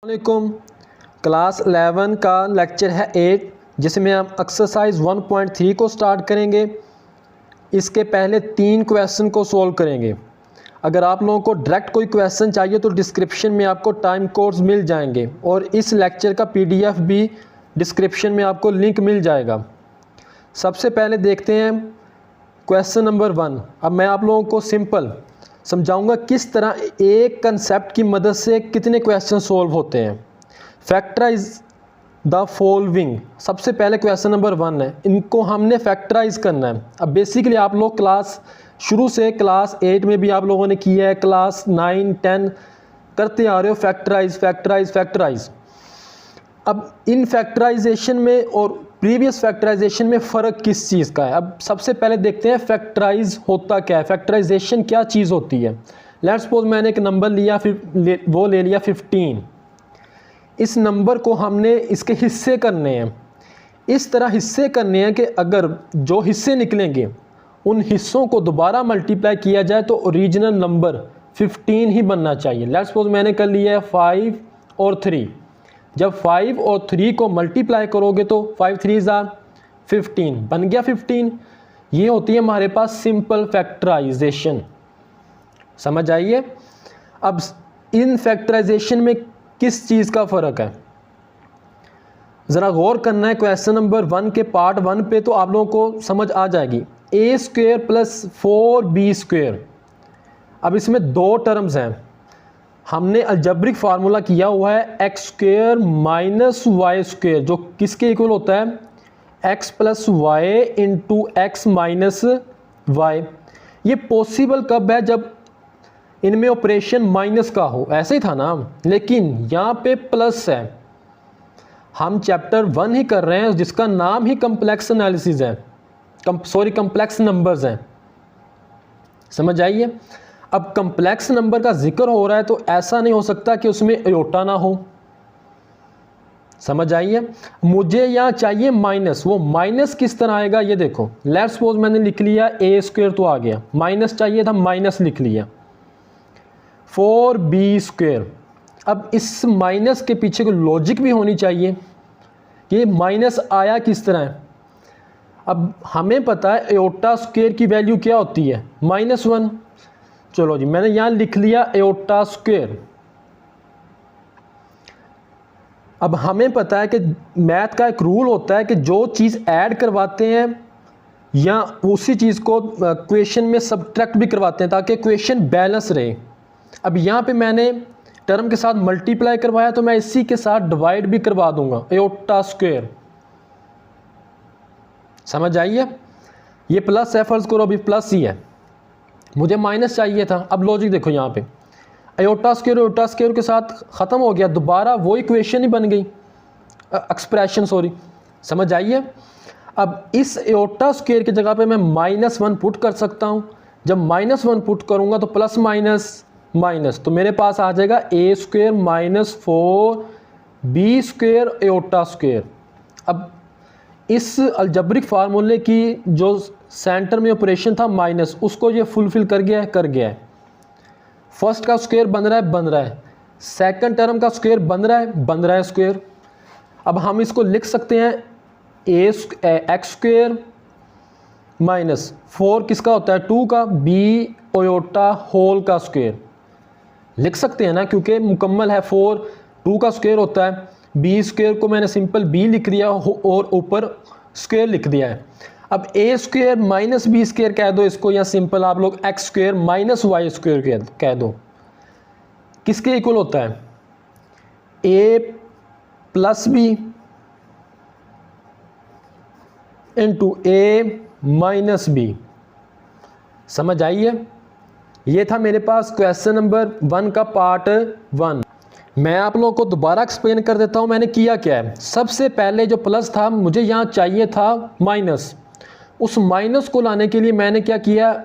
वालेकुम। क्लास 11 का लेक्चर है 8 जिसमें हम एक्सरसाइज 1.3 को स्टार्ट करेंगे। इसके पहले 3 क्वेश्चन को सॉल्व करेंगे। अगर आप लोगों को डायरेक्ट कोई क्वेश्चन चाहिए तो डिस्क्रिप्शन में आपको टाइम कोड्स मिल जाएंगे और इस लेक्चर का PDF भी डिस्क्रिप्शन में आपको लिंक मिल जाएगा। सबसे पहले देखते हैं क्वेश्चन नंबर 1। अब मैं आप लोगों को सिंपल समझाऊंगा किस तरह एक कंसेप्ट की मदद से कितने क्वेश्चन सॉल्व होते हैं। फैक्टराइज द फॉलोइंग सबसे पहले क्वेश्चन नंबर 1 है, इनको हमने फैक्टराइज करना है। अब बेसिकली आप लोग क्लास शुरू से क्लास 8 में भी आप लोगों ने किया है, क्लास 9 10 करते आ रहे हो फैक्टराइज फैक्टराइज फैक्टराइज। अब इन फैक्टराइजेशन में और प्रीवियस फैक्टराइजेशन में फ़र्क किस चीज़ का है। अब सबसे पहले देखते हैं फैक्टराइज होता क्या है, फैक्टराइजेशन क्या चीज़ होती है। लेट्स सपोज मैंने एक नंबर लिया, वो ले लिया 15। इस नंबर को हमने इसके हिस्से करने हैं, इस तरह हिस्से करने हैं कि अगर जो हिस्से निकलेंगे उन हिस्सों को दोबारा मल्टीप्लाई किया जाए तो ओरिजिनल नंबर 15 ही बनना चाहिए। लेट्स सपोज मैंने कर लिया है 5 और 3। जब 5 और 3 को मल्टीप्लाई करोगे तो 5 3 ज़ा 15 बन गया 15। ये होती है हमारे पास सिंपल फैक्टराइजेशन। समझ आइए। अब इन फैक्टराइजेशन में किस चीज़ का फ़र्क है ज़रा गौर करना है। क्वेश्चन नंबर 1 के पार्ट 1 पे तो आप लोगों को समझ आ जाएगी। a² + 4b²। अब इसमें 2 टर्म्स हैं, हमने अलजेब्रिक फार्मूला किया हुआ है x² - y², जो किसके इक्वल होता है x + y × x - y। ये पॉसिबल कब है, जब इनमें ऑपरेशन माइनस का हो, ऐसे ही था ना। लेकिन यहाँ पे प्लस है। हम चैप्टर 1 ही कर रहे हैं जिसका नाम ही कम्प्लेक्स एनालिसिस है, कम्प्लेक्स नंबर्स हैं। समझ आइए। अब कम्प्लेक्स नंबर का जिक्र हो रहा है तो ऐसा नहीं हो सकता कि उसमें आयोटा ना हो। समझ आइए। मुझे यहाँ चाहिए माइनस, वो माइनस किस तरह आएगा ये देखो। लेट्स सपोज मैंने लिख लिया a² तो आ गया, माइनस चाहिए था माइनस लिख लिया 4b²। अब इस माइनस के पीछे को लॉजिक भी होनी चाहिए कि ये माइनस आया किस तरह है। अब हमें पता है आयोटा² की वैल्यू क्या होती है -1। चलो जी, मैंने यहाँ लिख लिया आयोटा²। अब हमें पता है कि मैथ का एक रूल होता है कि जो चीज़ ऐड करवाते हैं या उसी चीज़ को क्वेश्चन में सब्ट्रैक्ट भी करवाते हैं ताकि क्वेश्चन बैलेंस रहे। अब यहाँ पे मैंने टर्म के साथ मल्टीप्लाई करवाया तो मैं इसी के साथ डिवाइड भी करवा दूंगा आयोटा²। समझ आइए। ये प्लस है, फर्ज करो अभी प्लस ही है, मुझे माइनस चाहिए था। अब लॉजिक देखो, यहाँ पे आयोटा² के साथ ख़त्म हो गया, दोबारा वही इक्वेशन ही बन गई, एक्सप्रेशन सॉरी। समझ आइए। अब इस आयोटा² की जगह पे मैं -1 पुट कर सकता हूँ। जब -1 पुट करूँगा तो प्लस माइनस माइनस, तो मेरे पास आ जाएगा a² - 4b² आयोटा²। अब इस अलजेब्रिक फार्मूले की जो सेंटर में ऑपरेशन था माइनस, उसको ये फुलफिल कर गया है। फर्स्ट का स्क्वायर बन रहा है, सेकंड टर्म का स्क्वायर बन रहा है स्क्वायर। अब हम इसको लिख सकते हैं x² - 4 किसका होता है 2 का, b आयोटा होल का स्क्वायर लिख सकते हैं ना, क्योंकि मुकम्मल है। 4 2 का स्क्वायर होता है, b² को मैंने सिंपल b लिख दिया और ऊपर स्क्वायर लिख दिया है। अब a² - b² कह दो इसको, या सिंपल आप लोग x² - y² कह दो। किसके इक्वल होता है a + b × a - b। समझ आइए। ये था मेरे पास क्वेश्चन नंबर 1 का पार्ट 1। मैं आप लोगों को दोबारा एक्सप्लेन कर देता हूँ मैंने किया क्या है। सबसे पहले जो प्लस था मुझे यहाँ चाहिए था माइनस, उस माइनस को लाने के लिए मैंने क्या किया,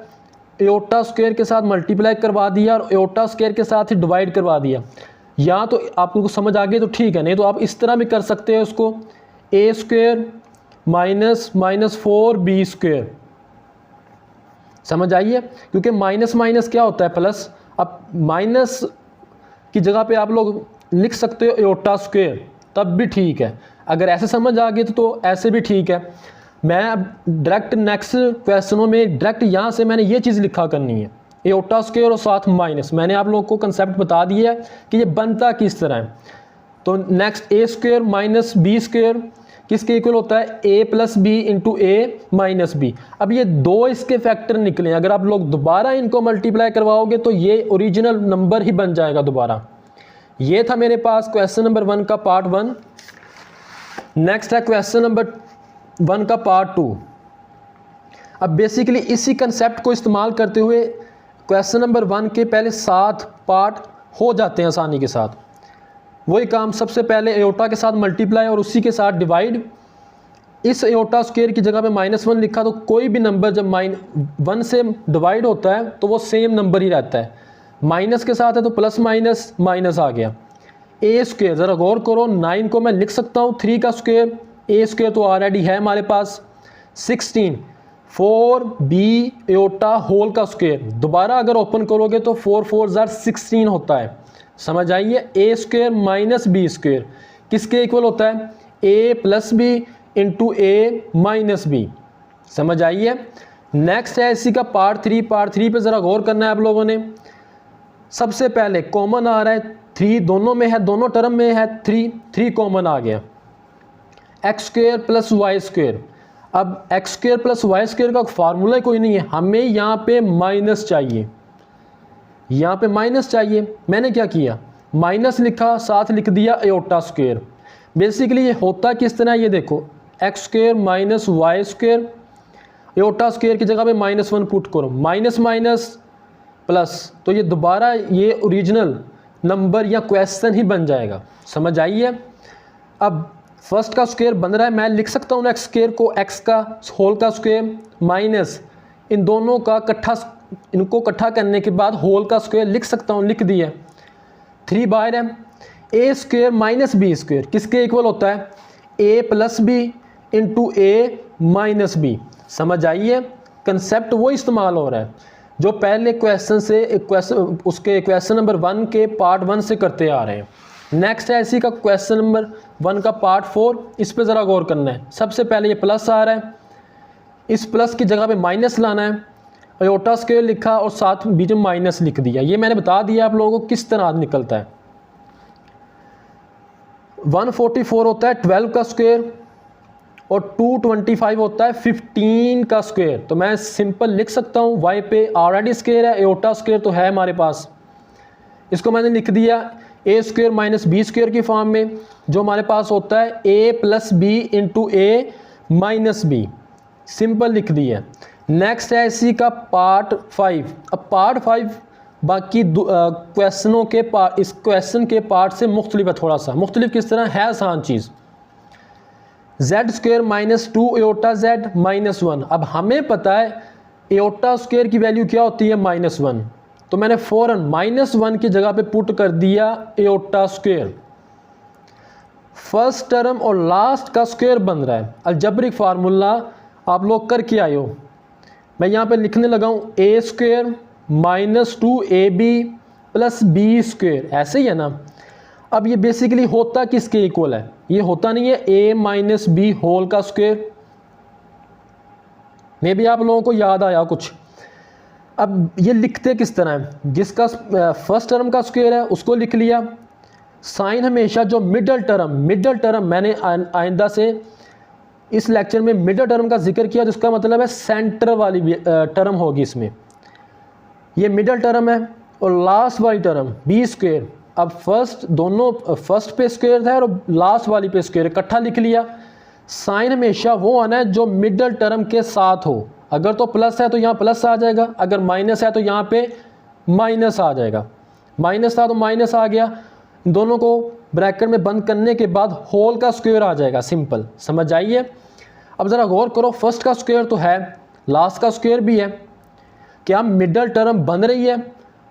आयोटा² के साथ मल्टीप्लाई करवा दिया और आयोटा² के साथ ही डिवाइड करवा दिया। या तो आप लोगों को समझ आ गई तो ठीक है, नहीं तो आप इस तरह भी कर सकते हैं उसको a² - 4b²। समझ आइए। क्योंकि माइनस माइनस क्या होता है प्लस। अब माइनस की जगह पे आप लोग लिख सकते हो एयोटा स्क्वायर, तब भी ठीक है। अगर ऐसे समझ आ गई तो ऐसे भी ठीक है। मैं अब डायरेक्ट नेक्स्ट क्वेश्चनों में डायरेक्ट यहाँ से मैंने ये चीज़ लिखा करनी है, एयोटा स्क्वायर और साथ माइनस। मैंने आप लोगों को कंसेप्ट बता दिया है कि ये बनता किस तरह है। तो नेक्स्ट ए स्क्वायर माइनस बी स्क्वायर किसके इक्वल होता है, ए प्लस बी इंटू ए माइनस बी। अब ये दो इसके फैक्टर निकले, अगर आप लोग दोबारा इनको मल्टीप्लाई करवाओगे तो ये ओरिजिनल नंबर ही बन जाएगा दोबारा। ये था मेरे पास क्वेश्चन नंबर 1 का पार्ट 1। नेक्स्ट है क्वेश्चन नंबर 1 का पार्ट 2। अब बेसिकली इसी कंसेप्ट को इस्तेमाल करते हुए क्वेश्चन नंबर 1 के पहले 7 पार्ट हो जाते हैं आसानी के साथ। वही काम, सबसे पहले एयोटा के साथ मल्टीप्लाई और उसी के साथ डिवाइड। इस एयोटा स्क्वायर की जगह पे -1 लिखा, तो कोई भी नंबर जब -1 से डिवाइड होता है तो वो सेम नंबर ही रहता है। माइनस के साथ है तो प्लस माइनस माइनस आ गया। ए स्क्वायर, ज़रा गौर करो, 9 को मैं लिख सकता हूँ 3 का स्क्वायर, ए स्क्वायर तो ऑलरेडी है हमारे पास। 16 4b एयोटा होल का स्क्वायर, दोबारा अगर ओपन करोगे तो 4 4 16 होता है। समझ आइए, ए स्क्वायर माइनस बी स्क्वायर किसके इक्वल होता है, ए प्लस बी इंटू ए माइनस बी। समझ आइए। नेक्स्ट है इसी का पार्ट 3। पार्ट 3 पे ज़रा गौर करना है आप लोगों ने। सबसे पहले कॉमन आ रहा है 3, दोनों में है, दोनों टर्म में है 3 कॉमन आ गया। X square plus Y square, अब X square plus Y square का फार्मूला कोई नहीं है, हमें यहाँ पे माइनस चाहिए, यहाँ पे माइनस चाहिए। मैंने क्या किया, माइनस लिखा, साथ लिख दिया एयोटा स्क्वायर। बेसिकली ये होता किस तरह, ये देखो X square minus Y square, iota square की जगह पे -1 पुट करो, माइनस माइनस प्लस, तो ये दोबारा ये ओरिजिनल नंबर या क्वेश्चन ही बन जाएगा। समझ आइए। अब फर्स्ट का स्क्वायर बन रहा है, मैं लिख सकता हूँ एक्स स्क्वायर को एक्स का होल का स्क्वायर माइनस इन दोनों का इकट्ठा, इनको इकट्ठा करने के बाद होल का स्क्वायर लिख सकता हूँ, लिख दिया। 3 बाहर है। ए स्क्वायर माइनस बी स्क्वायर किसके इक्वल होता है, ए प्लस बी इंटू ए माइनस बी। समझ आइए, कंसेप्ट वो इस्तेमाल हो रहा है जो पहले क्वेश्चन से उसके क्वेश्चन नंबर 1 के पार्ट 1 से करते आ रहे हैं। नेक्स्ट है इसी का क्वेश्चन नंबर 1 का पार्ट 4। इस पे ज़रा गौर करना है। सबसे पहले ये प्लस आ रहा है, इस प्लस की जगह पे माइनस लाना है, एयोटा स्क्वायर लिखा और साथ बीच में माइनस लिख दिया। ये मैंने बता दिया आप लोगों को किस तरह निकलता है। 144 होता है 12 का स्क्वायर और 225 होता है 15 का स्क्वायर। तो मैं सिंपल लिख सकता हूँ, y पे ऑलरेडी स्क्वायर है, एयोटा स्क्वायर तो है हमारे पास, इसको मैंने लिख दिया ए स्क्वायर माइनस बी स्क्वायर की फॉर्म में, जो हमारे पास होता है ए प्लस बी इंटू ए माइनस बी। सिंपल लिख दिया। नेक्स्ट है इसी का पार्ट 5। अब पार्ट 5 बाकी क्वेश्चनों के इस क्वेश्चन के पार्ट से मुख्तलिफ है, थोड़ा सा मुख्तलिफ किस तरह है, आसान चीज़। Z square minus 2 iota Z -1। अब हमें पता है एयोटा स्क्वायर की वैल्यू क्या होती है, -1, तो मैंने फ़ौरन -1 की जगह पे पुट कर दिया एयोटा स्क्वायर। फर्स्ट टर्म और लास्ट का स्क्वायर बन रहा है। अलजेब्रिक फार्मूला आप लोग कर के आए हो, मैं यहाँ पे लिखने लगा हूँ a square minus 2ab plus B square, ऐसे ही है ना। अब ये बेसिकली होता किसके इक्वल है, ये होता नहीं है a माइनस बी होल का स्क्वायर। मे भी आप लोगों को याद आया कुछ। अब ये लिखते किस तरह है, जिसका फर्स्ट टर्म का स्क्वायर है उसको लिख लिया। साइन हमेशा जो मिडल टर्म मैंने आइंदा से इस लेक्चर में मिडल टर्म का जिक्र किया, जिसका मतलब है सेंटर वाली टर्म होगी इसमें, ये मिडल टर्म है। और लास्ट वाली टर्म बी स्क्वायर, अब फर्स्ट पे स्क्वायर था और लास्ट वाली पे स्क्वायर, इकट्ठा लिख लिया। साइन हमेशा वो आना है जो मिडल टर्म के साथ हो, अगर तो प्लस है तो यहाँ प्लस आ जाएगा, अगर माइनस है तो यहाँ पे माइनस आ जाएगा। माइनस था तो माइनस आ गया, दोनों को ब्रैकेट में बंद करने के बाद होल का स्क्वायर आ जाएगा, सिंपल। समझ आइए। अब ज़रा गौर करो, फर्स्ट का स्क्वायर तो है, लास्ट का स्क्वायर भी है, क्या मिडल टर्म बन रही है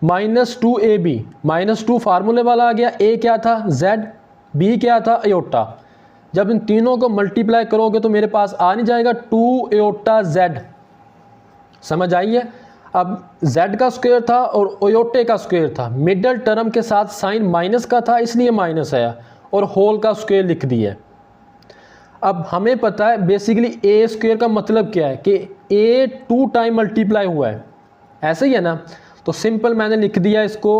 -2ab, -2 फार्मूले वाला आ गया, a क्या था z, b क्या था एयोटा। जब इन तीनों को मल्टीप्लाई करोगे तो मेरे पास आ नहीं जाएगा 2 एयोटा z। समझ आइए। अब z का स्क्वायर था और ओयोटे का स्क्वायर था, मिडल टर्म के साथ साइन माइनस का था इसलिए माइनस आया और होल का स्क्वायर लिख दिया। अब हमें पता है बेसिकली ए स्क्वायर का मतलब क्या है कि ए 2 टाइम मल्टीप्लाई हुआ है, ऐसे ही है ना। तो सिंपल मैंने लिख दिया इसको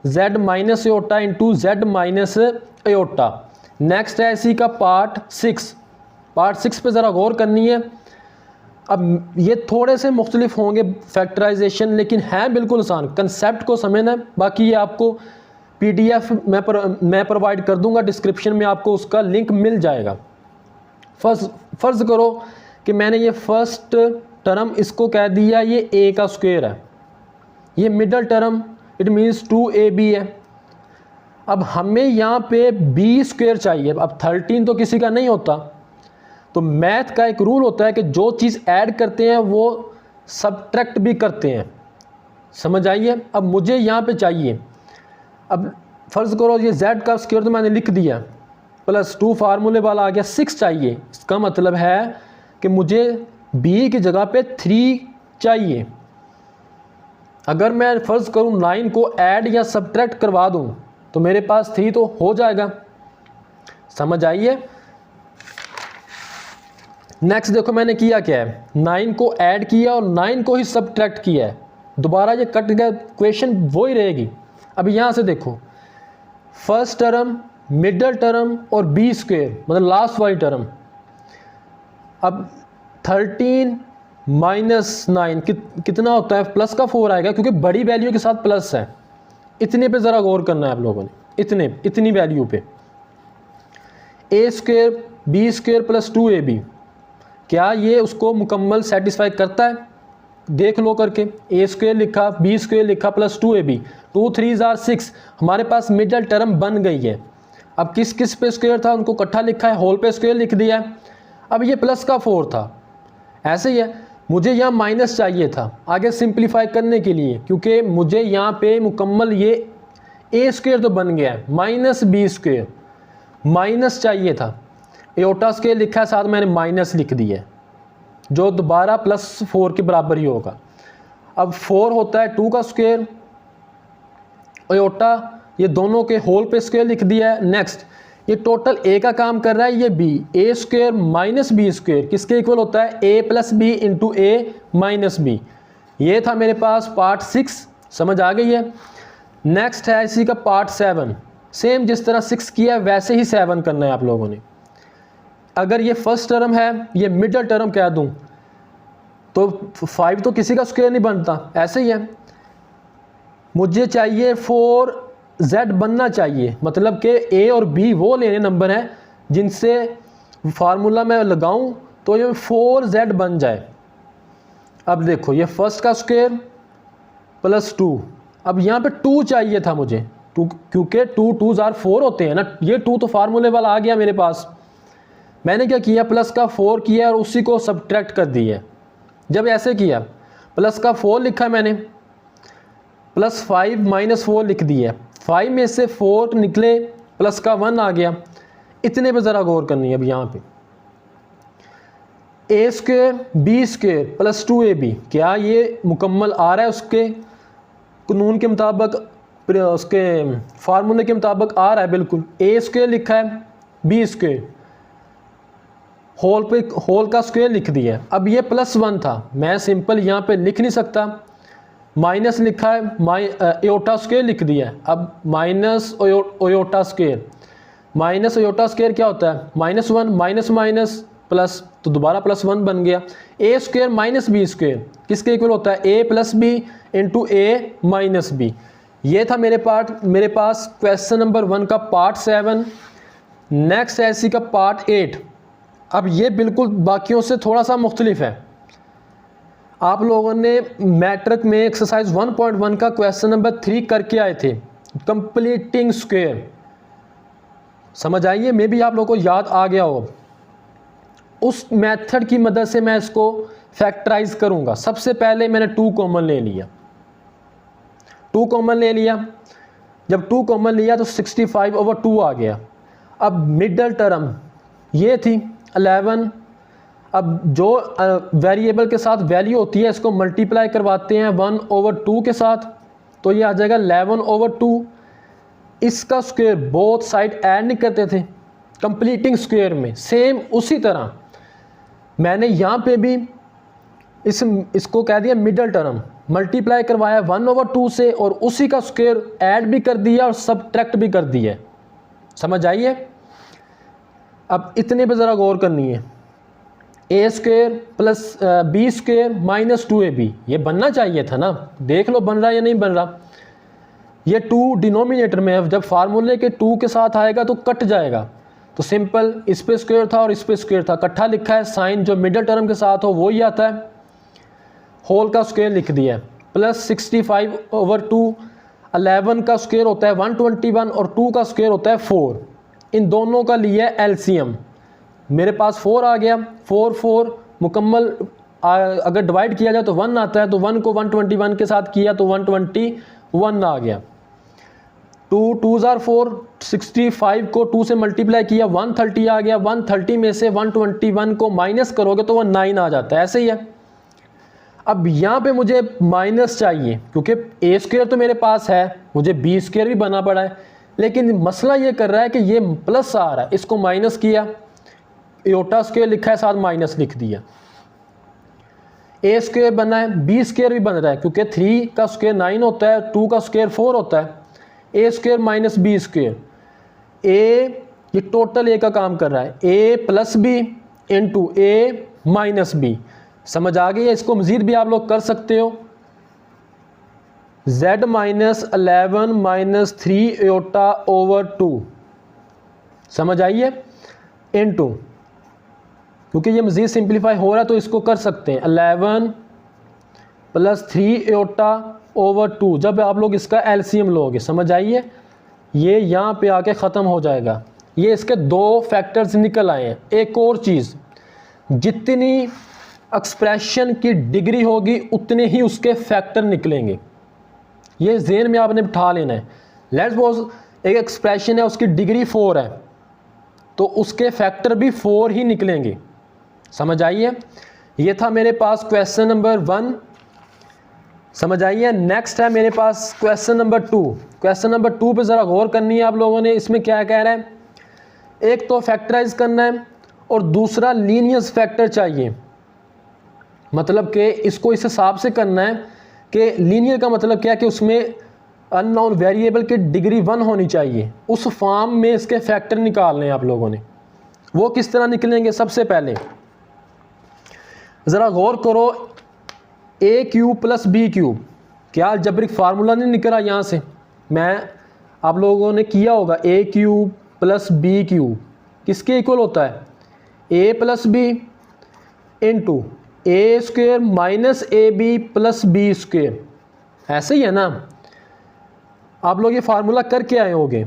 z minus aorta into z minus aorta. Next है इसी का पार्ट 6 पे ज़रा गौर करनी है। अब ये थोड़े से मुख्तलिफ होंगे फैक्टराइजेशन, लेकिन हैं बिल्कुल आसान, कंसेप्ट को समझना है। बाकी ये आपको PDF मैं प्रोवाइड कर दूंगा, डिस्क्रिप्शन में आपको उसका लिंक मिल जाएगा। फ़र्ज़ करो कि मैंने ये फर्स्ट टर्म इसको कह दिया ये a का स्क्वायर है, ये middle term it means 2ab है। अब हमें यहाँ पे b स्क्वायर चाहिए। अब 13 तो किसी का नहीं होता, तो मैथ का एक रूल होता है कि जो चीज़ ऐड करते हैं वो सबट्रैक्ट भी करते हैं, समझ आइए। अब मुझे यहाँ पे चाहिए, अब फ़र्ज़ करो ये z का स्क्वायर तो मैंने लिख दिया, प्लस 2 फार्मूले वाला आ गया, 6 चाहिए। इसका मतलब है कि मुझे b की जगह पे 3 चाहिए। अगर मैं फ़र्ज़ करूँ 9 को ऐड या सबट्रैक्ट करवा दूँ तो मेरे पास 3 तो हो जाएगा, समझ आइए। नेक्स्ट देखो मैंने किया क्या है, 9 को ऐड किया और 9 को ही सबट्रैक्ट किया है। दोबारा ये कट गया, क्वेश्चन वो ही रहेगी। अब यहाँ से देखो फर्स्ट टर्म, मिडल टर्म और b स्क्वायर मतलब लास्ट वाली टर्म। अब 13 माइनस 9 कितना होता है, प्लस का 4 आएगा क्योंकि बड़ी वैल्यू के साथ प्लस है। इतने पे ज़रा गौर करना है आप लोगों ने, इतनी वैल्यू पे। a square b square plus 2ab, क्या ये उसको मुकम्मल सेटिस्फाई करता है? देख लो करके, a स्क्वायर लिखा, b स्क्वायर लिखा प्लस 2ab, 2 3 आर 6, हमारे पास मिडल टर्म बन गई है। अब किस किस पे स्क्वायर था उनको इकट्ठा लिखा है, होल पे स्क्वायर लिख दिया है। अब ये प्लस का 4 था, ऐसे ही है। मुझे यहाँ माइनस चाहिए था आगे सिंप्लीफाई करने के लिए, क्योंकि मुझे यहाँ पे मुकम्मल ये a स्क्वायर तो बन गया है, माइनस b स्क्वायर माइनस चाहिए था। एयोटा स्क्वायर लिखा है, साथ मैंने माइनस लिख दिया है, जो दोबारा प्लस 4 के बराबर ही होगा। अब 4 होता है 2 का स्क्वायर, एयोटा ये दोनों के होल पे स्क्वायर लिख दिया है। नेक्स्ट ये टोटल a का काम कर रहा है, ये b, a square minus b square किसके इक्वल होता है, a plus B into a minus B. ये था मेरे पास पार्ट 6, समझ आ गई है। नेक्स्ट है इसी का पार्ट 7, सेम जिस तरह 6 किया वैसे ही 7 करना है आप लोगों ने। अगर ये फर्स्ट टर्म है, ये मिडल टर्म कह दूं तो 5 तो किसी का स्क्वायर नहीं बनता, ऐसे ही है। मुझे चाहिए 4z बनना चाहिए, मतलब कि a और b वो लेने नंबर हैं जिनसे फार्मूला मैं लगाऊं तो ये 4z बन जाए। अब देखो ये फर्स्ट का स्क्वायर प्लस 2, अब यहाँ पे 2 चाहिए था मुझे, क्योंकि 2 2 आर 4 होते हैं ना, ये 2 तो फार्मूले वाला आ गया मेरे पास। मैंने क्या किया, प्लस का 4 किया और उसी को सबट्रैक्ट कर दिया। जब ऐसे किया, प्लस का 4 लिखा मैंने, प्लस 5 माइनस 4 लिख दिया, 5 में से 4 निकले, प्लस का 1 आ गया। इतने पे ज़रा गौर करनी है। अब यहाँ पे a square b square plus 2ab, क्या ये मुकम्मल आ रहा है उसके कानून के मुताबिक, उसके फार्मूले के मुताबिक आ रहा है बिल्कुल। a स्क्वायर लिखा है, b स्क्वायर होल पे होल का स्क्वायर लिख दिया। अब ये प्लस 1 था, मैं सिंपल यहाँ पे लिख नहीं सकता, माइनस लिखा है, एयोटा स्क्वायर लिख दिया। अब minus aorta square, minus aorta square क्या होता है, -1 माइनस माइनस प्लस, तो दोबारा प्लस 1 बन गया। a square minus B square किसके इक्वल होता है, a plus B into a minus B. ये था मेरे पास क्वेश्चन नंबर 1 का पार्ट 7। नेक्स्ट है इसी का पार्ट 8। अब ये बिल्कुल बाकियों से थोड़ा सा मुख्तलिफ है। आप लोगों ने मैट्रिक में एक्सरसाइज 1.1 का क्वेश्चन नंबर 3 करके आए थे, कंप्लीटिंग स्क्वायर, समझ आइए, मे भी आप लोगों को याद आ गया हो। उस मेथड की मदद से मैं इसको फैक्टराइज करूंगा। सबसे पहले मैंने 2 कॉमन ले लिया, 2 कॉमन ले लिया। जब 2 कॉमन लिया तो 65/2 आ गया। अब मिडल टर्म ये थी 11, अब जो वेरिएबल के साथ वैल्यू होती है इसको मल्टीप्लाई करवाते हैं 1/2 के साथ, तो ये आ जाएगा 11/2। इसका स्क्वायर बोथ साइड ऐड नहीं करते थे कंप्लीटिंग स्क्वायर में, सेम उसी तरह मैंने यहाँ पे भी इसको कह दिया मिडल टर्म, मल्टीप्लाई करवाया 1/2 से और उसी का स्क्वायर ऐड भी कर दिया और सबट्रैक्ट भी कर दिया। समझ आइए। अब इतने पे ज़रा गौर करनी है, a square plus B square minus 2ab, ये बनना चाहिए था ना, देख लो बन रहा है या नहीं बन रहा। ये 2 डिनोमिनेटर में है, जब फार्मूले के 2 के साथ आएगा तो कट जाएगा, तो सिंपल इस पे स्क्वायर था और इस पे स्क्वायर था, इकट्ठा लिखा है, साइन जो मिडल टर्म के साथ हो वो ही आता है, होल का स्क्वायर लिख दिया है। प्लस 65/2, 11 का स्क्वायर होता है 121 और 2 का स्क्वायर होता है 4, इन दोनों का लिया एलसीएम, मेरे पास 4 आ गया, 4 मुकम्मल अगर डिवाइड किया जाए तो 1 आता है, तो 1 को 121 के साथ किया तो 121 आ गया। 2 2s are 4, 65 को 2 से मल्टीप्लाई किया 130 आ गया, 130 में से 121 को माइनस करोगे तो वह 9 आ जाता है, ऐसे ही है। अब यहाँ पे मुझे माइनस चाहिए क्योंकि a स्क्वायर तो मेरे पास है, मुझे b स्क्वायर भी बना पड़ा है, लेकिन मसला ये कर रहा है कि ये प्लस आ रहा है, इसको माइनस किया, एयोटा स्क्वायर लिखा है साथ माइनस लिख दिया। a स्क्वायर बना है, b स्क्वायर भी बन रहा है क्योंकि 3 का स्क्वायर 9 होता है, 2 का स्क्वायर 4 होता है, a square minus b square, a ये टोटल a का काम कर रहा है, a plus B into a minus B. समझ आ गई है। इसको मज़ीद भी आप लोग कर सकते हो, z minus 11 minus 3 aorta over 2, समझ आइए, इंटू, क्योंकि ये मज़ीद सिंप्लीफाई हो रहा है तो इसको कर सकते हैं 11 प्लस 3 एयोटा ओवर 2। जब आप लोग इसका एलसीएम लोगे, समझ आइए, ये यहाँ पे आके ख़त्म हो जाएगा। ये इसके 2 फैक्टर्स निकल आए हैं। एक और चीज़, जितनी एक्सप्रेशन की डिग्री होगी उतने ही उसके फैक्टर निकलेंगे, ये ज़हन में आपने बिठा लेना है। लेट्स सपोज एक एक्सप्रेशन है उसकी डिग्री 4 है तो उसके फैक्टर भी 4 ही निकलेंगे, समझ आइए। ये था मेरे पास क्वेश्चन नंबर 1, समझ आइए। नेक्स्ट है मेरे पास क्वेश्चन नंबर 2। क्वेश्चन नंबर 2 पे ज़रा गौर करनी है आप लोगों ने। इसमें क्या कह रहा है, एक तो फैक्टराइज करना है और दूसरा लीनियस फैक्टर चाहिए, मतलब कि इसको इस हिसाब से करना है कि लीनियर का मतलब क्या है कि उसमें अननोन वेरिएबल की डिग्री 1 होनी चाहिए, उस फॉर्म में इसके फैक्टर निकालने हैं आप लोगों ने। वो किस तरह निकलेंगे, सबसे पहले ज़रा गौर करो, a cube plus B cube, क्या अलजेब्रिक फार्मूला नहीं निकला यहाँ से, मैं आप लोगों ने किया होगा, a cube plus B cube किसके इक्वल होता है, a plus B into A square minus A B plus B square, ऐसे ही है ना। आप लोग ये फार्मूला करके आए होंगे,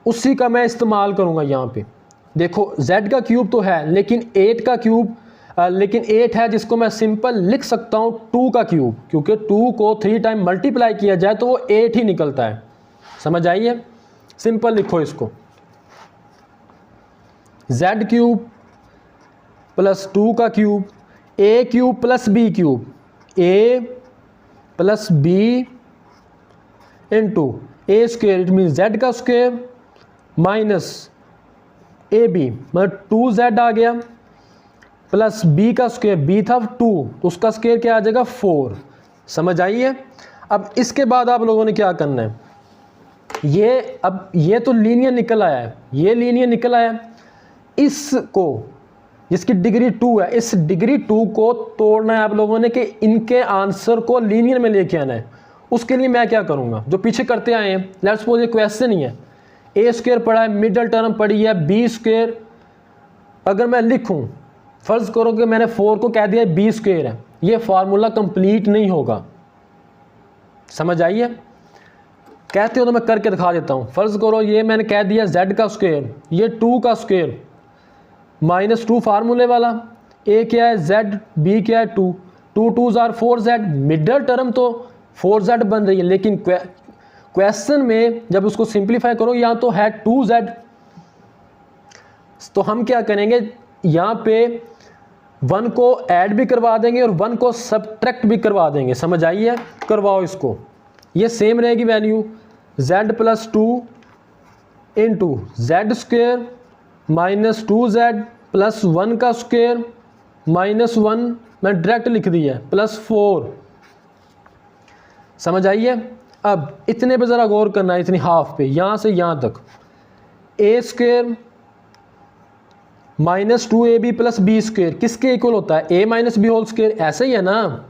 उसी का मैं इस्तेमाल करूँगा यहाँ पे। देखो z का क्यूब तो है लेकिन 8 का क्यूब लेकिन 8 है जिसको मैं सिंपल लिख सकता हूँ 2 का क्यूब, क्योंकि 2 को 3 टाइम मल्टीप्लाई किया जाए तो वो 8 ही निकलता है, समझ आइए। सिंपल लिखो इसको, z क्यूब प्लस 2 का cube, a cube plus b cube, a plus B into A square, it mean z का स्क्वेयर माइनस ए बी, मतलब 2z आ गया, प्लस b का स्क्वेयर, b था 2 तो उसका स्क्वेयर क्या आ जाएगा 4, समझ आइए। अब इसके बाद आप लोगों ने क्या करना है, ये अब ये तो लीनियर निकल आया है, ये लीनियर निकल आया है, इसको जिसकी डिग्री 2 है, इस डिग्री 2 को तोड़ना है आप लोगों ने कि इनके आंसर को लीनियर में लेके आना है। उसके लिए मैं क्या करूँगा, जो पीछे करते आए हैं, लेट्स सपोज ये क्वेश्चन ही है, ए स्क्वायर पढ़ा है, मिडल टर्म पड़ी है बी स्क्वायर, अगर मैं लिखूँ, फ़र्ज़ करो कि मैंने 4 को कह दिया बी स्क्वायर है, ये फार्मूला कंप्लीट नहीं होगा, समझ आइए। कहते हो तो मैं करके दिखा देता हूँ। फ़र्ज़ करो ये मैंने कह दिया z का स्क्वायर, ये 2 का स्क्वायर माइनस 2 फार्मूले वाला, a क्या है z, b क्या है 2, 2 2s are 4z, middle term तो 4z बन रही है, लेकिन क्वेश्चन में जब उसको सिंप्लीफाई करो यहाँ तो है 2z, तो हम क्या करेंगे, यहाँ पे 1 को ऐड भी करवा देंगे और 1 को सब्ट्रैक्ट भी करवा देंगे। समझ आई है? करवाओ इसको। ये सेम रहेगी value z+2 into Z square minus 2z plus 1 का स्क्वेयर माइनस 1 मैं डायरेक्ट लिख दिया प्लस 4। समझ आई है? अब इतने पे ज़रा गौर करना है, इतनी हाफ पे, यहाँ से यहाँ तक a square minus 2ab plus B square किसके इक्वल होता है? a minus B whole square. ऐसे ही है ना?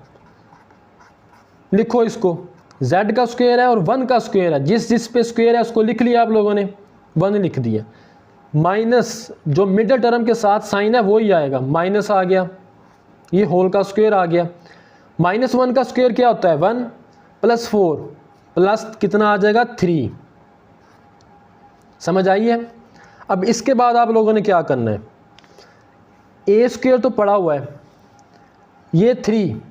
लिखो इसको, z का स्क्वेयर है और 1 का स्क्वेयर है, जिस जिस पे स्क्वेयर है उसको लिख लिया आप लोगों ने, 1 लिख दिया, माइनस जो मिडल टर्म के साथ साइन है वो ही आएगा, माइनस आ गया, ये होल का स्क्वेयर आ गया। माइनस 1 का स्क्वेयर क्या होता है? 1 प्लस 4 प्लस कितना आ जाएगा? 3। समझ आई है? अब इसके बाद आप लोगों ने क्या करना है, ए स्क्वेयर तो पड़ा हुआ है, ये 3,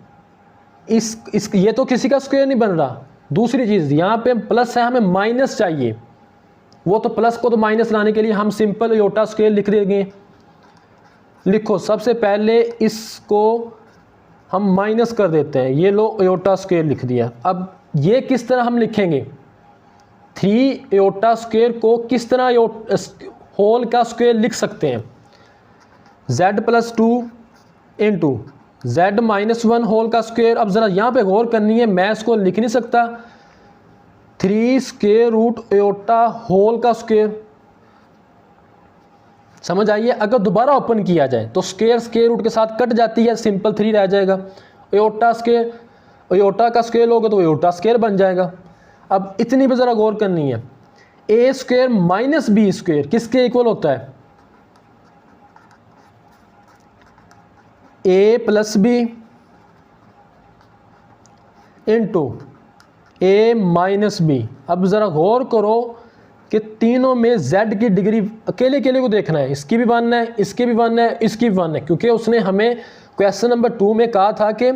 इस ये तो किसी का स्क्वेयर नहीं बन रहा। दूसरी चीज़ यहाँ पे प्लस है, हमें माइनस चाहिए, वो तो प्लस को तो माइनस लाने के लिए हम सिंपल योटा स्क्वेयर लिख देंगे। लिखो, सबसे पहले इसको हम माइनस कर देते हैं, ये लो योटा स्क्वेयर लिख दिया। अब ये किस तरह हम लिखेंगे? 3 योटा स्क्वेयर को किस तरह होल का स्क्वेयर लिख सकते हैं? z+2 इंटू z-1 होल का स्क्वेयर। अब ज़रा यहाँ पे गौर करनी है, मैं इसको लिख नहीं सकता 3 स्क्वेयर रूट योटा होल का स्क्वेयर। समझ आइए? अगर दोबारा ओपन किया जाए तो स्क्वेयर रूट के साथ कट जाती है, सिंपल 3 रह जाएगा। योटा स्क्वेयर, योटा का स्क्वेयर लोगे तो योटा स्क्वेयर बन जाएगा। अब इतनी भी ज़रा गौर करनी है, ए स्क्वेयर माइनस बी स्क्वेयर किसके इक्वल होता है? ए प्लस बी इंटू ए माइनस बी। अब ज़रा गौर करो कि तीनों में z की डिग्री अकेले अकेले को देखना है, इसकी भी 1 है, इसकी भी 1 है, इसकी भी 1 है, क्योंकि उसने हमें क्वेश्चन नंबर 2 में कहा था कि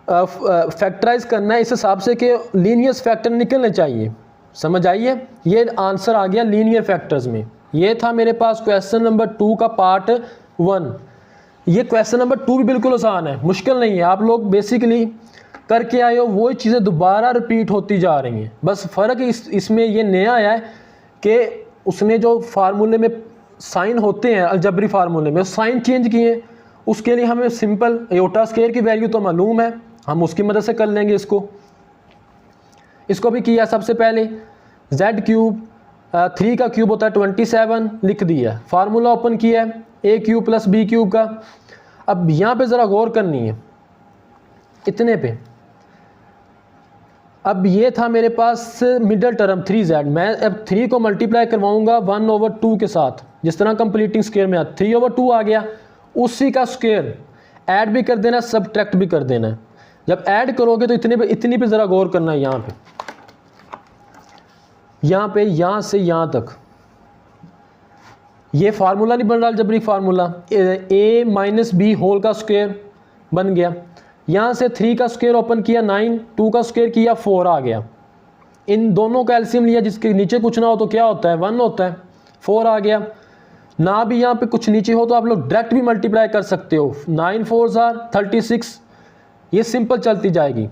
फैक्टराइज करना है इस हिसाब से कि लीनियस फैक्टर निकलने चाहिए। समझ आइए? ये आंसर आ गया लीनियर फैक्टर्स में। ये था मेरे पास क्वेश्चन नंबर 2 का पार्ट 1। ये क्वेश्चन नंबर 2 भी बिल्कुल आसान है, मुश्किल नहीं है। आप लोग बेसिकली करके आए हो, वही चीज़ें दोबारा रिपीट होती जा रही हैं। बस फ़र्क इसमें ये नया आया है कि उसने जो फार्मूले में साइन होते हैं अलजबरी फार्मूले में, साइन चेंज किए हैं। उसके लिए हमें सिंपल योटा स्क्वायर की वैल्यू तो मालूम है, हम उसकी मदद से कर लेंगे। इसको भी किया। सबसे पहले z क्यूब 3 का क्यूब होता है 27 लिख दिया, फार्मूला ओपन किया है ए क्यूब प्लस बी क्यूब का। अब यहाँ पे ज़रा गौर करनी है इतने पे। अब ये था मेरे पास मिडल टर्म 3z, मैं अब 3 को मल्टीप्लाई करवाऊंगा 1/2 के साथ, जिस तरह कंप्लीटिंग स्क्वायर में 3/2 आ गया, उसी का स्क्वायर ऐड भी कर देना, सब्ट्रैक्ट भी कर देना है। जब ऐड करोगे तो इतनी पे ज़रा गौर करना है। यहाँ पे यहाँ से यहाँ तक ये फार्मूला नहीं बन रहा algebra formula, a minus B whole का स्क्वायर बन गया। यहाँ से 3 का स्क्वायर ओपन किया 9, 2 का स्क्वायर किया 4 आ गया। इन दोनों का एलसीएम लिया, जिसके नीचे कुछ ना हो तो क्या होता है? 1 होता है, 4 आ गया। ना भी यहाँ पे कुछ नीचे हो तो आप लोग डायरेक्ट भी मल्टीप्लाई कर सकते हो, 9 4s are 36, ये सिंपल चलती जाएगी।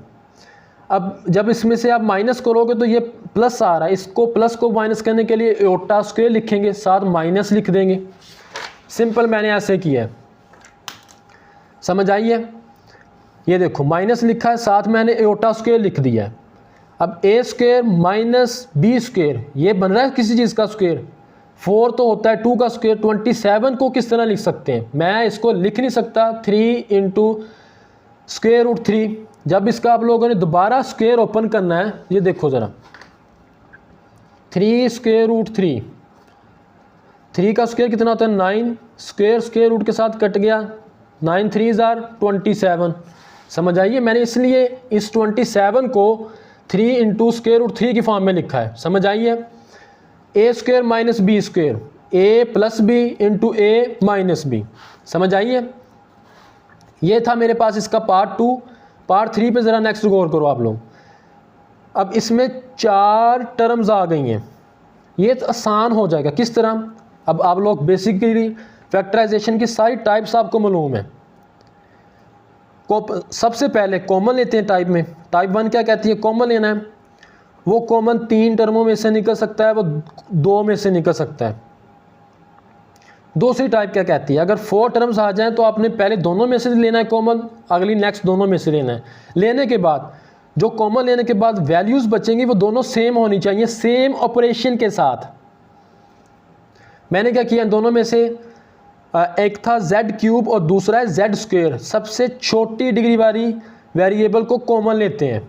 अब जब इसमें से आप माइनस करोगे तो ये प्लस आ रहा है, इसको प्लस को माइनस करने के लिए योटा स्क्वायर लिखेंगे, साथ माइनस लिख देंगे। सिंपल मैंने ऐसे किया है। समझ आइए? ये देखो माइनस लिखा है, साथ मैंने योटा स्क्वायर लिख दिया है। अब ए स्क्वायर माइनस बी स्क्वायर ये बन रहा है किसी चीज़ का स्क्वायर, 4 तो होता है 2 का स्क्वायर। 27 को किस तरह लिख सकते हैं? मैं इसको लिख नहीं सकता 3 इंटू स्क्वायर रूट 3। जब इसका आप लोगों ने दोबारा स्क्वायर ओपन करना है, ये देखो ज़रा, 3 स्क्वायर रूट 3, 3 का स्क्वायर कितना होता है? 9, स्क्वायर रूट के साथ कट गया, 9 3s are 27। समझ आइए? मैंने इसलिए इस 27 को 3 इंटू स्क्वायर रूट 3 की फॉर्म में लिखा है। समझ आइए? ए स्क्वायर माइनस बी स्क्वायर, ए प्लस बी इंटू ए माइनस बी। समझ आइए? ये था मेरे पास इसका पार्ट 2। पार्ट 3 पे ज़रा नेक्स्ट गौर करो आप लोग। अब इसमें 4 टर्म्स आ गई हैं, ये तो आसान हो जाएगा। किस तरह? अब आप लोग बेसिकली फैक्टराइजेशन की सारी टाइप्स आपको मालूम है। सबसे पहले कॉमन लेते हैं टाइप में। टाइप 1 क्या कहती है, कॉमन लेना है। वो कॉमन 3 टर्मों में से निकल सकता है, वो 2 में से निकल सकता है। दूसरी टाइप क्या कहती है, अगर 4 टर्म्स आ जाएं तो आपने पहले दोनों में से लेना है कॉमन, अगली नेक्स्ट दोनों में से लेना है। लेने के बाद जो कॉमन लेने के बाद वैल्यूज़ बचेंगी वो दोनों सेम होनी चाहिए, सेम ऑपरेशन के साथ। मैंने क्या किया, दोनों में से एक था z³ और दूसरा है z²। सबसे छोटी डिग्री वाली वेरिएबल को कॉमन लेते हैं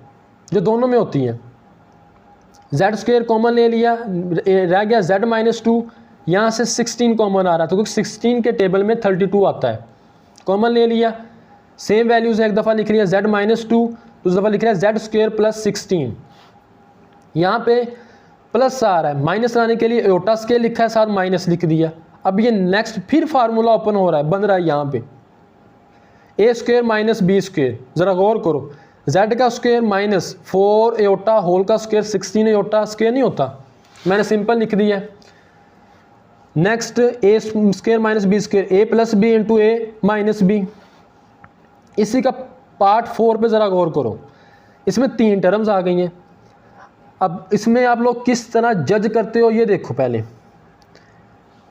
जो दोनों में होती है। z² कॉमन ले लिया, रह गया z-2। यहाँ से 16 कॉमन आ रहा था क्योंकि 16 के टेबल में 32 आता है। कॉमन ले लिया, सेम वैल्यूज़ एक दफ़ा लिख लिया z-2, दूसरी दफ़ा लिख रहा है z² + 16। यहाँ पे प्लस आ रहा है, माइनस लाने के लिए एयोटा स्केल लिखा है, साथ माइनस लिख दिया। अब ये नेक्स्ट फिर फार्मूला ओपन हो रहा है, बन रहा है यहाँ पे a² - b²। ज़रा गौर करो, z का स्क्वायर माइनस 4 एयोटा होल का स्क्वायर 16 एयोटा स्क्वायर नहीं होता, मैंने सिंपल लिख दिया है। Next a² - b², a + b × a - b। इसी का पार्ट 4 पे ज़रा गौर करो, इसमें 3 टर्म्स आ गई हैं। अब इसमें आप लोग किस तरह जज करते हो ये देखो। पहले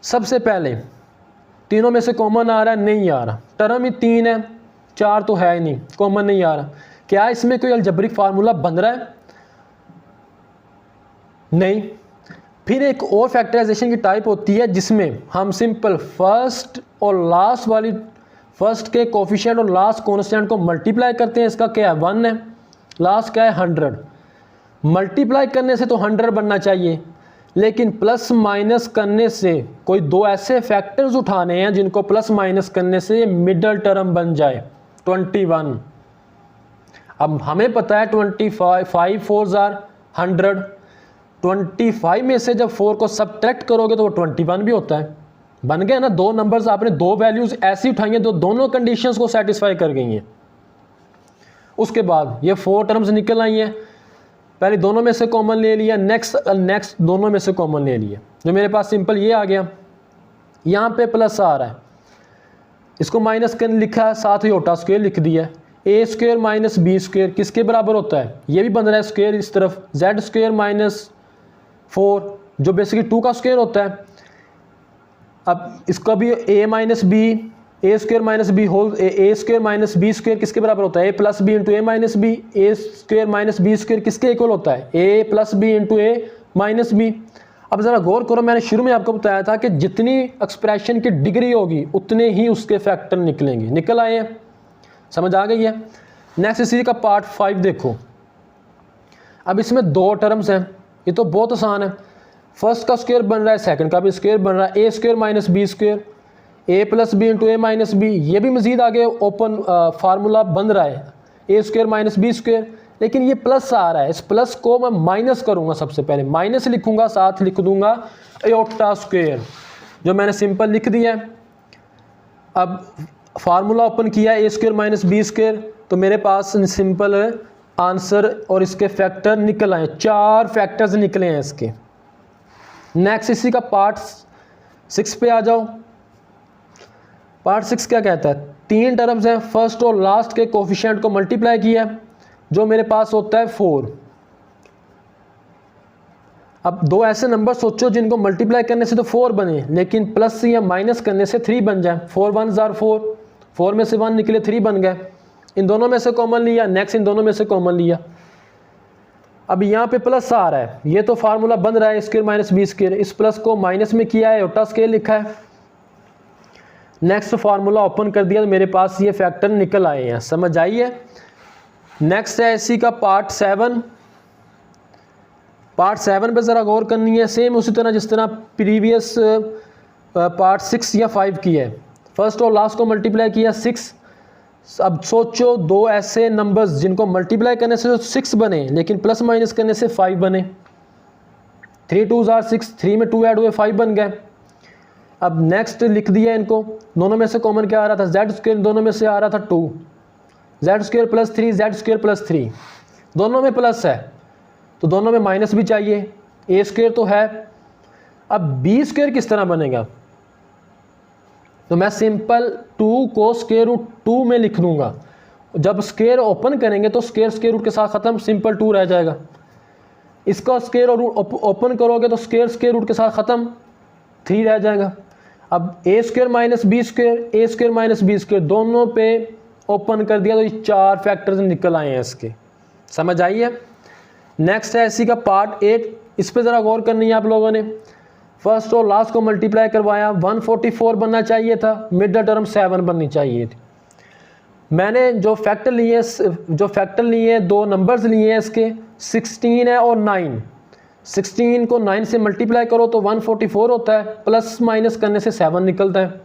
सबसे पहले तीनों में से कॉमन आ रहा है, नहीं आ रहा। टर्म ही 3 है, 4 तो है ही नहीं, कॉमन नहीं आ रहा। क्या इसमें कोई अलजेब्रिक फार्मूला बन रहा है? नहीं। फिर एक और फैक्टराइजेशन की टाइप होती है जिसमें हम सिंपल फर्स्ट और लास्ट वाली, फर्स्ट के कोफिशिएंट और लास्ट कॉन्स्टेंट को मल्टीप्लाई करते हैं। इसका क्या है, 1 है, लास्ट क्या है 100। मल्टीप्लाई करने से तो 100 बनना चाहिए, लेकिन प्लस माइनस करने से कोई 2 ऐसे फैक्टर्स उठाने हैं जिनको प्लस माइनस करने से मिडल टर्म बन जाए 21। अब हमें पता है 25 4s are 100। 25 में से जब 4 को सब्ट्रैक्ट करोगे तो वो 21 भी होता है। बन गया ना, 2 नंबर्स आपने 2 वैल्यूज ऐसी उठाई हैं जो दोनों कंडीशंस को सेटिस्फाई कर गई हैं। उसके बाद ये 4 टर्म्स निकल आई हैं, पहले दोनों में से कॉमन ले लिया, नेक्स्ट दोनों में से कॉमन ले लिया। जो मेरे पास सिंपल ये आ गया, यहाँ पे प्लस आ रहा है, इसको माइनस कर लिखा है, साथ ही एयोटा स्क्वायर लिख दिया। a² - b² किसके बराबर होता है, ये भी बन रहा है स्क्वायर इस तरफ, z² - 4 जो बेसिकली 2 का स्क्वायर होता है। अब इसका भी a - b, a² - b whole a² - b² किसके बराबर होता है, a + b × a - b। a² - b² किसके इक्वल होता है, a + b × a - b। अब ज़रा गौर करो, मैंने शुरू में आपको बताया था कि जितनी एक्सप्रेशन की डिग्री होगी उतने ही उसके फैक्टर निकलेंगे। निकल आए हैं, समझ आ गई है। नेक्स्ट इसी का पार्ट 5 देखो। अब इसमें 2 टर्म्स हैं, ये तो बहुत आसान है। फर्स्ट का स्क्वायर बन रहा है, सेकंड का भी स्क्वायर बन रहा है, a² - b², a + b × a - b। ये भी मज़ीद आगे ओपन फार्मूला बन रहा है, a² - b², लेकिन ये प्लस आ रहा है। इस प्लस को मैं माइनस करूँगा, सबसे पहले माइनस लिखूँगा, साथ लिख दूँगा एयोटा स्क्वायर, जो मैंने सिंपल लिख दिया है। अब फार्मूला ओपन किया a² - b², तो मेरे पास सिंपल आंसर और इसके फैक्टर निकल आए, 4 फैक्टर्स निकले हैं इसके। नेक्स्ट इसी का पार्ट 6 पे आ जाओ। पार्ट 6 क्या कहता है, 3 टर्म्स हैं, फर्स्ट और लास्ट के कोफिशिएंट को मल्टीप्लाई किया, जो मेरे पास होता है 4। अब 2 ऐसे नंबर सोचो जिनको मल्टीप्लाई करने से तो 4 बने, लेकिन प्लस या माइनस करने से 3 बन जाए। 4 1s are 4, 4 में से 1 निकले 3 बन गए। इन दोनों में से कॉमन लिया, नेक्स्ट इन दोनों में से कॉमन लिया। अब यहाँ पे प्लस आ रहा है, ये तो फार्मूला बन रहा है a² - b², इस प्लस को माइनस में किया है, एयोटा स्केल लिखा है। नेक्स्ट फार्मूला ओपन कर दिया तो मेरे पास ये फैक्टर निकल आए हैं, समझ आई है। नेक्स्ट है इसी का पार्ट 7। पार्ट 7 पे ज़रा गौर करनी है, सेम उसी तरह जिस तरह प्रीवियस पार्ट 6 या 5 की है। फर्स्ट और लास्ट को मल्टीप्लाई किया 6। अब सोचो 2 ऐसे नंबर्स जिनको मल्टीप्लाई करने से 6 बने, लेकिन प्लस माइनस करने से 5 बने। 3 2s are 6, 3 में 2 ऐड हुए 5 बन गए। अब नेक्स्ट लिख दिया इनको, दोनों में से कॉमन क्या आ रहा था, z², दोनों में से आ रहा था 2, z² + 3, z² + 3, दोनों में प्लस है तो दोनों में माइनस भी चाहिए, a² तो है। अब b² किस तरह बनेगा, तो मैं सिंपल 2 को स्क्वायर रूट 2 में लिख दूंगा। जब स्क्वायर ओपन करेंगे तो स्क्वायर रूट के साथ ख़त्म, सिंपल 2 रह जाएगा। इसका स्क्वायर ओपन करोगे तो स्क्वायर रूट के साथ ख़त्म, 3 रह जाएगा। अब ए स्क्वायर माइनस बी स्क्वायर दोनों पे ओपन कर दिया तो ये 4 फैक्टर्स निकल आए हैं इसके। समझ आई है। नेक्स्ट है इसी का पार्ट 8, इस पे ज़रा गौर करनी है आप लोगों ने। फर्स्ट और लास्ट को मल्टीप्लाई करवाया, 144 बनना चाहिए था, मिडल टर्म 7 बननी चाहिए थी। मैंने जो फैक्टर लिए 2 नंबर्स लिए हैं इसके, 16 है और 9। 16 को 9 से मल्टीप्लाई करो तो 144 होता है, प्लस माइनस करने से 7 निकलता है।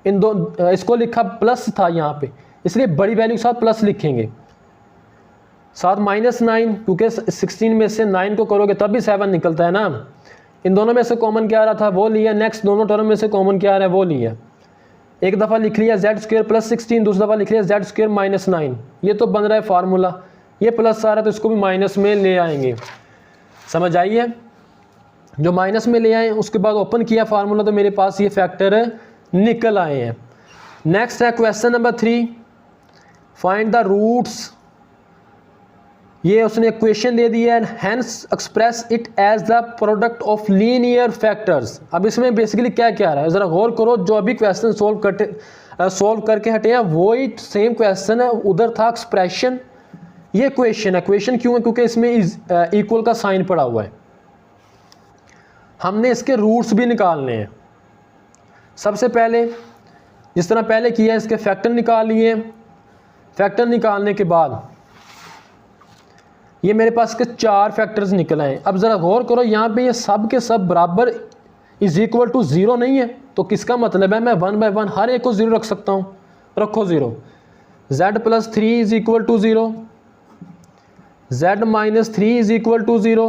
इन दो इसको लिखा प्लस था यहाँ पे, इसलिए बड़ी वैल्यू के साथ प्लस लिखेंगे, साथ -9, क्योंकि 16 में से 9 को करोगे तब भी 7 निकलता है ना। इन दोनों में से कॉमन क्या आ रहा था वो लिया। नेक्स्ट दोनों टर्म में से कॉमन क्या आ रहा है वो लिया। एक दफ़ा लिख लिया z² + 16, दूसरी दफ़ा लिख लिया z² - 9। ये तो बन रहा है फार्मूला, ये प्लस आ रहा है तो इसको भी माइनस में ले आएंगे। समझ आई है। जो माइनस में ले आए उसके बाद ओपन किया फार्मूला तो मेरे पास ये फैक्टर निकल आए हैं। नेक्स्ट है question number 3, find the roots. ये उसने इक्वेशन दे दी है, hence express it as the product of linear factors. अब इसमें बेसिकली क्या क्या आ रहा है ज़रा गौर करो। जो अभी क्वेश्चन सॉल्व करके हटे हैं वही सेम क्वेश्चन है, उधर था एक्सप्रेशन, ये क्वेश्चन है। क्वेश्चन क्यों है? क्योंकि इसमें इक्वल का साइन पड़ा हुआ है। हमने इसके रूट्स भी निकालने हैं। सबसे पहले जिस तरह पहले किया इसके फैक्टर निकाल लिए। फैक्टर निकालने के बाद ये मेरे पास के 4 फैक्टर्स निकल आए। अब ज़रा गौर करो, यहाँ पे ये सब के सब बराबर = 0 नहीं है, तो किसका मतलब है मैं 1 by 1 हर एक को 0 रख सकता हूँ। रखो 0। z + 3 = 0, z - 3 = 0,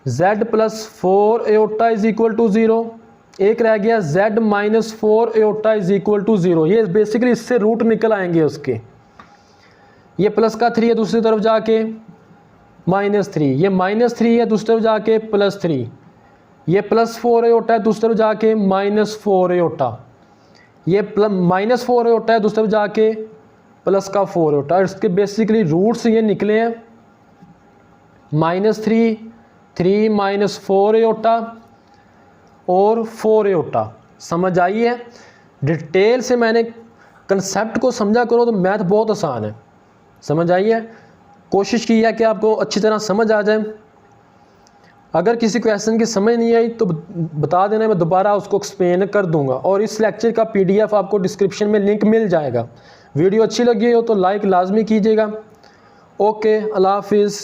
z + 4 iota = 0, एक रह गया z - 4 iota = 0। ये बेसिकली इससे रूट निकल आएंगे उसके। ये प्लस का 3 है दूसरी तरफ जाके -3, ये -3 है दूसरी तरफ जाके +3, ये +4 iota है दूसरी तरफ जाके -4 iota, ये -4 iota है दूसरी तरफ जाके प्लस का 4 iota। इसके बेसिकली रूट्स ये निकले हैं -3, 3 - 4 iota और 4 iota। समझ आई है। डिटेल से मैंने कंसेप्ट को समझा करो तो मैथ बहुत आसान है। समझ आई है। कोशिश की है कि आपको अच्छी तरह समझ आ जाए। अगर किसी क्वेश्चन की समझ नहीं आई तो बता देना, मैं दोबारा उसको एक्सप्लेन कर दूंगा। और इस लेक्चर का PDF आपको डिस्क्रिप्शन में लिंक मिल जाएगा। वीडियो अच्छी लगी हो तो लाइक लाजमी कीजिएगा। ओके, अल्लाह हाफिज़।